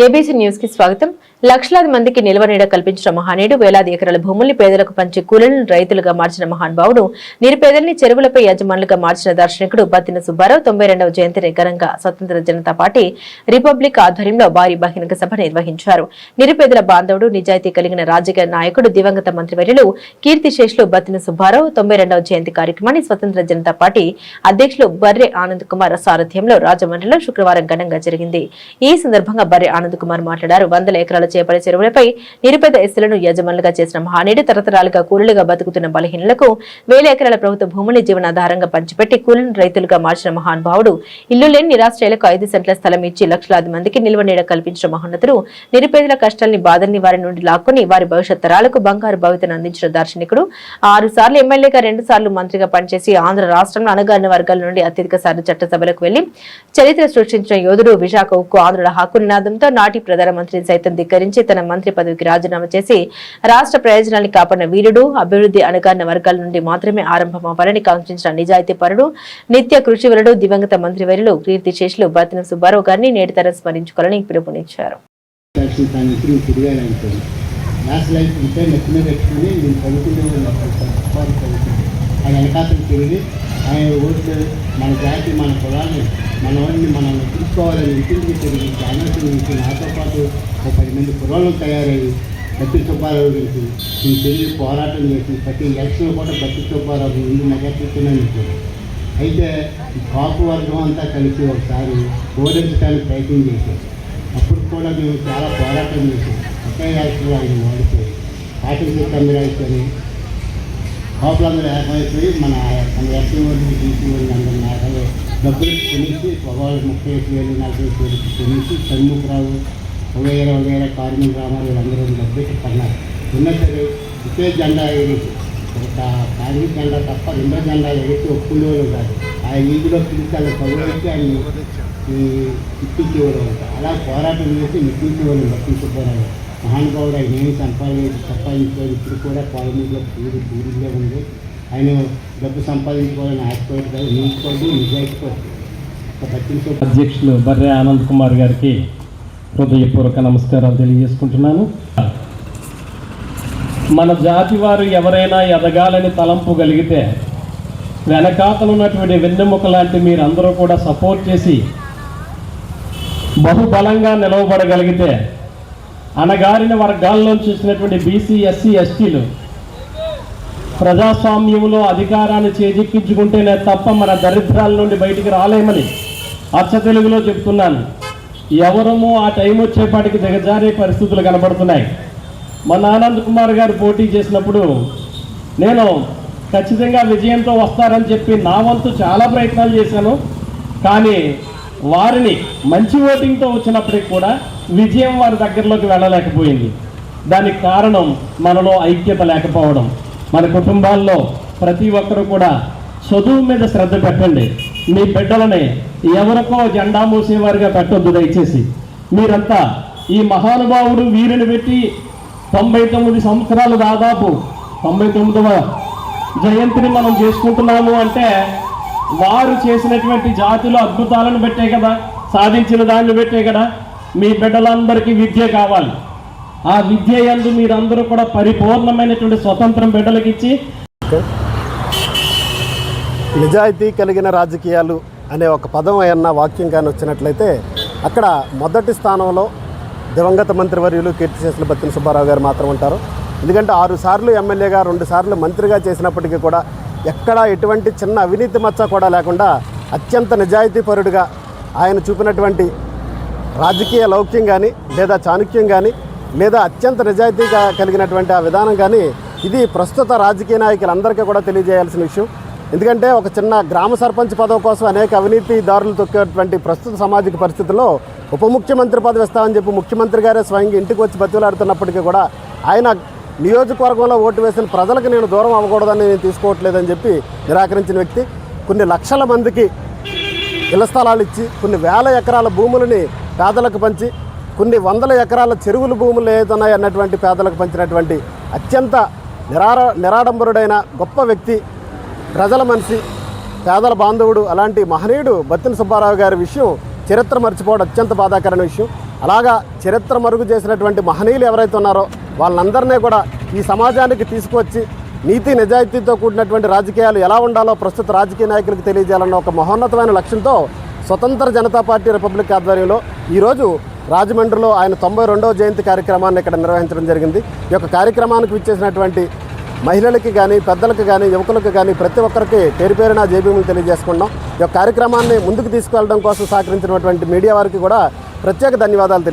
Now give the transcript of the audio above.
ABC news కి స్వాగతం. లక్షలాది మందికి నిల్వ నీడ కల్పించిన మహానీయుడు, వేలాది ఎకరాల భూముల్ని పేదలకు పంచి కూలీలను రైతులుగా మార్చిన మహానుభావుడు, నిరుపేదల్ని చెరువులపై యజమానులుగా మార్చిన దార్శనికుడు బత్తిన సుబ్బారావు 92వ జయంతిని ఘనంగా స్వతంత్ర జనతా పార్టీ రిపబ్లిక్ ఆధ్వర్యంలో భారీ బహిరంగ సభ నిర్వహించారు. నిరుపేదల బాంధవుడు, నిజాయితీ కలిగిన రాజకీయ నాయకుడు, దివంగత మంత్రివర్యులు కీర్తిశేషులు బత్తిన సుబ్బారావు 92వ జయంతి కార్యక్రమాన్ని స్వతంత్ర జనతా పార్టీ అధ్యక్షులు బర్రె ఆనంద్ కుమార్ సారథ్యంలో రాజమండ్రిలో శుక్రవారం ఘనంగా జరిగింది. ఈ సందర్భంగా బర్రె ఆనంద్ కుమార్ మాట్లాడారు. 100 ఎకరాల చేపల చెరువులపై నిరుపేద ఎస్సీలను యజమానులుగా చేసిన మహానీయుడు, తరతరాలుగా కూలీలుగా బతుకుతున్న బలహీనులకు 1000 ఎకరాల ప్రభుత్వ భూముల్ని జీవనాధారంగా పంచిపెట్టి కూలీలను రైతులుగా మార్చిన మహానుభావుడు, ఇల్లు లేని నిరాశ్రయులకు 5 సెంట్ల స్థలం ఇచ్చి లక్షలాది మందికి నిల్వ నీడ కల్పించిన మహోన్నతుడు, నిరుపేదల కష్టాల్ని బాధల్ని వారి నుండి లాక్కొని వారి భవిష్యత్ తరాలకు బంగారు భవితను అందించిన దార్శనికుడు, 6 సార్లు ఎమ్మెల్యేగా 2 సార్లు మంత్రిగా పనిచేసి ఆంధ్ర రాష్ట్రంలో అణగారిన వర్గాల నుండి అత్యధిక సార్లు చట్టసభలకు వెళ్లి చరిత్ర సృష్టించిన యోధుడు, విశాఖ ఉక్కు ఆంధ్రుల హక్కు నినాదంతో నాటి ప్రధానమంత్రిని సైతం ధిక్కరించి తన మంత్రి పదవికి రాజీనామా చేసి రాష్ట్ర ప్రయోజనాన్ని కాపాడిన వీరుడు, అభివృద్ధి అణగారిన వర్గాల నుండి మాత్రమే ఆరంభమవ్వాలని కాంక్షించిన నిజాయితీ పరుడు, నిత్య కృషివరుడు, దివంగత మంత్రివర్యులు కీర్తిశేషులు బత్తిన సుబ్బారావు గారిని నేటి తరం స్మరించుకోవాలని పిలుపునిచ్చారు. ఆయన ఓట్లు మన జాతి, మన కులాన్ని, మన వాడిని మనం చూసుకోవాలని ఇంటికి తిరిగి అన్నట్టు నాతో పాటు 10 మంది కుర్రాళ్ళు తయారయ్యి బత్తి సుబ్బారావు గురించి ఈ తిరిగి పోరాటం చేసి ప్రతి ఎలక్షన్ కూడా బత్తి సుబ్బారావు ముందు నెగెత్తుతున్నాను. అయితే కాపు వర్గం అంతా కలిసి ఒకసారి ఓడించడానికి ప్రయత్నం చేశారు. అప్పుడు కూడా మేము చాలా పోరాటం చేసాం. ఒకే ఎలక్షన్లో ఆయన ఓడిపోయి పార్టీ అందరూ కాపులందరూ ఏర్పడిపోయి మన ఎస్సీ వాళ్ళు, బీసీ వాళ్ళు అందరూ నాటలు డబ్బులు కొనేసి పొగాళ్ళు 35,000, 40,000 కొనేసి షణ్ముఖరావు వగైరా కార్మిక గ్రామాలు అందరూ డబ్బులు పడినారు. ఉన్న సరే ఒకే జెండా ఎగిరి ఒక కార్మిక జెండా తప్ప 2వ జెండా ఎగిరి ఒప్పుకునేవాళ్ళు కాదు. ఆ వీధిలో పిలిచి అలా చదువులకి ఆయన ఇప్పించేవాళ్ళు. అలా పోరాటం చేసి నిప్పించేవాళ్ళు బత్తిన సుబ్బారావు మహానుభావుడు. ఆయన ఏమి సంపాదించుకోవాలి. ఇప్పుడు కూడా పాలనలో పూరిగా ఉంది. ఆయన డబ్బు సంపాదించుకోవాలని ఆశపడి కాదు, నీచుకోండి, నిజాయితీ అధ్యక్షులు బర్రె ఆనంద్ కుమార్ గారికి హృదయపూర్వక నమస్కారాలు తెలియజేసుకుంటున్నాను. మన జాతి వారు ఎవరైనా ఎదగాలని తలంపు కలిగితే వెనకాతలున్నటువంటి వెన్నెముక లాంటి మీరందరూ కూడా సపోర్ట్ చేసి బహుబలంగా నిలవబడగలిగితే అణగారిన వర్గాల్లోంచి వచ్చినటువంటి బీసీ, ఎస్సీ, ఎస్టీలు ప్రజాస్వామ్యంలో అధికారాన్ని చేజిక్కించుకుంటేనే తప్ప మన దరిద్రాల నుండి బయటికి రాలేమని అచ్చ తెలుగులో చెప్తున్నాను. ఎవరము ఆ టైం వచ్చేపాటికి దిగజారే పరిస్థితులు కనబడుతున్నాయి. మన ఆనంద్ కుమార్ గారు పోటీ చేసినప్పుడు నేను ఖచ్చితంగా విజయంతో వస్తారని చెప్పి నా వంతు చాలా ప్రయత్నాలు చేశాను. కానీ వారిని మంచి ఓటింగ్తో వచ్చినప్పటికి కూడా విజయం వారి దగ్గరలోకి వెళ్ళలేకపోయింది. దానికి కారణం మనలో ఐక్యత లేకపోవడం. మన కుటుంబాల్లో ప్రతి ఒక్కరూ కూడా చదువు మీద శ్రద్ధ పెట్టండి. మీ బిడ్డలని ఎవరికో జెండా మూసేవారిగా పెట్టొద్దు దయచేసి. మీరంతా ఈ మహానుభావుడు వీరిని పెట్టి 99 సంవత్సరాలు, దాదాపు 99వ జయంతిని మనం చేసుకుంటున్నాము అంటే వారు చేసినటువంటి జాతిలో అద్భుతాలను పెట్టే కదా, సాధించిన దాన్ని పెట్టే కదా. మీ బిడ్డలందరికీ విద్య కావాలి. ఆ విద్య యందు మీరందరూ కూడా పరిపూర్ణమైనటువంటి స్వతంత్రం బిడ్డలకు ఇచ్చి నిజాయితీ కలిగిన రాజకీయాలు అనే ఒక పదం అన్న వాక్యం కానీ వచ్చినట్లయితే అక్కడ మొదటి స్థానంలో దివంగత మంత్రివర్యులు కీర్తిశేషులు బత్తిన సుబ్బారావు గారు మాత్రం ఉంటారు. ఎందుకంటే 6 సార్లు ఎమ్మెల్యేగా, 2 సార్లు మంత్రిగా చేసినప్పటికీ కూడా ఎక్కడా ఎటువంటి చిన్న అవినీతి మచ్చ కూడా లేకుండా అత్యంత నిజాయితీపరుడుగా ఆయన చూపినటువంటి రాజకీయ లౌక్యం కానీ, లేదా చాణుక్యం కానీ, లేదా అత్యంత నిజాయితీగా కలిగినటువంటి ఆ విధానం కానీ ఇది ప్రస్తుత రాజకీయ నాయకులందరికీ కూడా తెలియజేయాల్సిన విషయం. ఎందుకంటే ఒక చిన్న గ్రామ సర్పంచ్ పదవి కోసం అనేక అవినీతి దారులు తొక్కేటువంటి ప్రస్తుత సామాజిక పరిస్థితుల్లో ఉప ముఖ్యమంత్రి పదవి ఇస్తామని చెప్పి ముఖ్యమంత్రి గారే స్వయంగా ఇంటికి వచ్చి బతిలాడుతున్నప్పటికీ కూడా ఆయన నియోజకవర్గంలో ఓటు వేసిన ప్రజలకు నేను దూరం అవ్వకూడదని నేను తీసుకోవట్లేదని చెప్పి నిరాకరించిన వ్యక్తి. కొన్ని లక్షల మందికి ఇళ్ల స్థలాలు ఇచ్చి, కొన్ని వేల ఎకరాల భూములని పేదలకు పంచి, కొన్ని వందల ఎకరాల చెరువుల భూములు ఏదన్నాయి అన్నటువంటి పేదలకు పంచినటువంటి అత్యంత నిరాడంబరుడైన గొప్ప వ్యక్తి, ప్రజల మనిషి, పేదల బాంధవుడు. అలాంటి మహనీయుడు బత్తిన సుబ్బారావు గారి విషయం చరిత్ర మర్చిపోవడం అత్యంత బాధాకరమైన విషయం. అలాగా చరిత్ర మరుగు చేసినటువంటి మహనీయులు ఎవరైతే ఉన్నారో వాళ్ళందరినీ కూడా ఈ సమాజానికి తీసుకువచ్చి నీతి నిజాయితీతో కూడినటువంటి రాజకీయాలు ఎలా ఉండాలో ప్రస్తుత రాజకీయ నాయకులకు తెలియజేయాలన్న ఒక మహోన్నతమైన లక్ష్యంతో స్వతంత్ర జనతా పార్టీ రిపబ్లిక్ ఆధ్వర్యంలో ఈరోజు రాజమండ్రిలో ఆయన 92వ జయంతి కార్యక్రమాన్ని ఇక్కడ నిర్వహించడం జరిగింది. ఈ యొక్క కార్యక్రమానికి విచ్చేసినటువంటి మహిళలకి కానీ పెద్దలకు కానీ యువకులకు కానీ ప్రతి ఒక్కరికి పేరు పేరున జేబీములు తెలియజేసుకుంటాం. ఈ యొక్క కార్యక్రమాన్ని ముందుకు తీసుకువెళ్ళడం కోసం సహకరించినటువంటి మీడియా వారికి కూడా ప్రత్యేక ధన్యవాదాలు